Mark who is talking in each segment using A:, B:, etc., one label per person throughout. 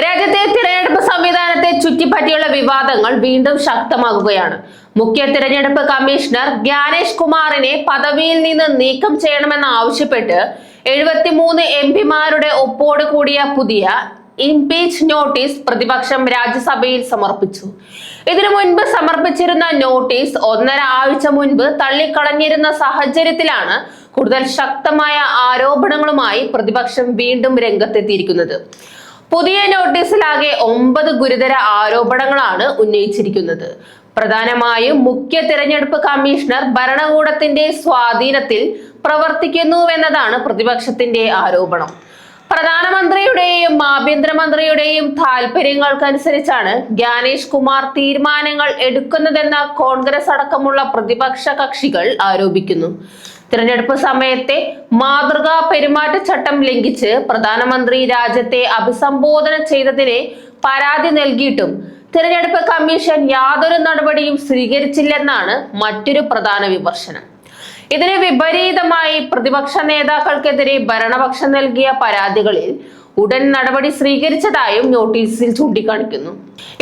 A: രാജ്യത്തെ തിരഞ്ഞെടുപ്പ് സംവിധാനത്തെ ചുറ്റിപ്പറ്റിയുള്ള വിവാദങ്ങൾ വീണ്ടും ശക്തമാകുകയാണ്. മുഖ്യ തിരഞ്ഞെടുപ്പ് കമ്മീഷണർ ജ്ഞാനേഷ് കുമാറിനെ പദവിയിൽ നിന്ന് നീക്കം ചെയ്യണമെന്നാവശ്യപ്പെട്ട് 73 എംപിമാരുടെ ഒപ്പോട് കൂടിയ പുതിയ ഇംപീച്ച് നോട്ടീസ് പ്രതിപക്ഷം രാജ്യസഭയിൽ സമർപ്പിച്ചു. ഇതിനു മുൻപ് സമർപ്പിച്ചിരുന്ന നോട്ടീസ് 1.5 ആഴ്ച മുൻപ് തള്ളിക്കളഞ്ഞിരുന്ന സാഹചര്യത്തിലാണ് കൂടുതൽ ശക്തമായ ആരോപണങ്ങളുമായി പ്രതിപക്ഷം വീണ്ടും രംഗത്തെത്തിയിരിക്കുന്നത്. പുതിയ നോട്ടീസിലാകെ 9 ഗുരുതര ആരോപണങ്ങളാണ് ഉന്നയിച്ചിരിക്കുന്നത്. പ്രധാനമായും മുഖ്യ തിരഞ്ഞെടുപ്പ് കമ്മീഷണർ ഭരണകൂടത്തിന്റെ സ്വാധീനത്തിൽ പ്രവർത്തിക്കുന്നുവെന്നതാണ് പ്രതിപക്ഷത്തിന്റെ ആരോപണം. പ്രധാനമന്ത്രിയുടെയും ആഭ്യന്തരമന്ത്രിയുടെയും താൽപര്യങ്ങൾക്കനുസരിച്ചാണ് ജ്ഞാനേഷ് കുമാർ തീരുമാനങ്ങൾ എടുക്കുന്നതെന്ന കോൺഗ്രസ് അടക്കമുള്ള പ്രതിപക്ഷ കക്ഷികൾ ആരോപിക്കുന്നു. തിരഞ്ഞെടുപ്പ് സമയത്തെ മാതൃകാ പെരുമാറ്റച്ചട്ടം ലംഘിച്ച് പ്രധാനമന്ത്രി രാജ്യത്തെ അഭിസംബോധന ചെയ്തതിന് പരാതി നൽകിയിട്ടും തിരഞ്ഞെടുപ്പ് കമ്മീഷൻ യാതൊരു നടപടിയും സ്വീകരിച്ചില്ലെന്നാണ് മറ്റൊരു പ്രധാന വിമർശനം. ഇതിന് വിപരീതമായി പ്രതിപക്ഷ നേതാക്കൾക്കെതിരെ ഭരണപക്ഷം നൽകിയ പരാതികളിൽ ഉടൻ നടപടി സ്വീകരിച്ചതായും നോട്ടീസിൽ ചൂണ്ടിക്കാണിക്കുന്നു.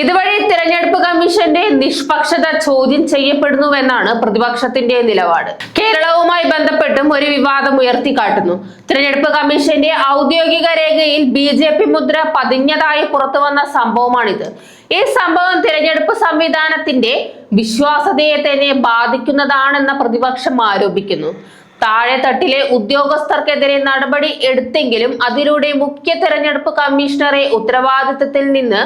A: ഇതുവഴി തിരഞ്ഞെടുപ്പ് കമ്മീഷന്റെ നിഷ്പക്ഷത ചോദ്യം ചെയ്യപ്പെടുന്നുവെന്നാണ് പ്രതിപക്ഷത്തിന്റെ നിലപാട്. കേരളവുമായി ബന്ധപ്പെട്ടും ഒരു വിവാദം ഉയർത്തിക്കാട്ടുന്നു. തിരഞ്ഞെടുപ്പ് കമ്മീഷന്റെ ഔദ്യോഗിക രേഖയിൽ BJP മുദ്ര പതിഞ്ഞതായി പുറത്തുവന്ന സംഭവമാണിത്. ഈ സംഭവം തിരഞ്ഞെടുപ്പ് സംവിധാനത്തിന്റെ വിശ്വാസ്യതയെ തന്നെ ബാധിക്കുന്നതാണെന്ന് പ്രതിപക്ഷം ആരോപിക്കുന്നു. താഴെത്തട്ടിലെ ഉദ്യോഗസ്ഥർക്കെതിരെ നടപടി എടുത്തെങ്കിലും അതിലൂടെ മുഖ്യ തിരഞ്ഞെടുപ്പ് കമ്മീഷണറെ ഉത്തരവാദിത്തത്തിൽ നിന്ന്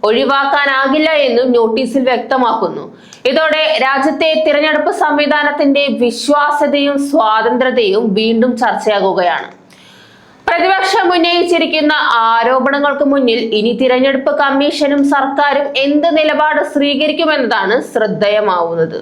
A: ഒഴിവാക്കാനാകില്ല എന്നും നോട്ടീസിൽ വ്യക്തമാക്കുന്നു. ഇതോടെ രാജ്യത്തെ തിരഞ്ഞെടുപ്പ് സംവിധാനത്തിന്റെ വിശ്വാസ്യതയും സ്വാതന്ത്ര്യതയും വീണ്ടും ചർച്ചയാകുകയാണ്. പ്രതിപക്ഷം ഉന്നയിച്ചിരിക്കുന്ന ആരോപണങ്ങൾക്ക് മുന്നിൽ ഇനി തിരഞ്ഞെടുപ്പ് കമ്മീഷനും സർക്കാരും എന്ത് നിലപാട് സ്വീകരിക്കുമെന്നതാണ് ശ്രദ്ധേയമാവുന്നത്.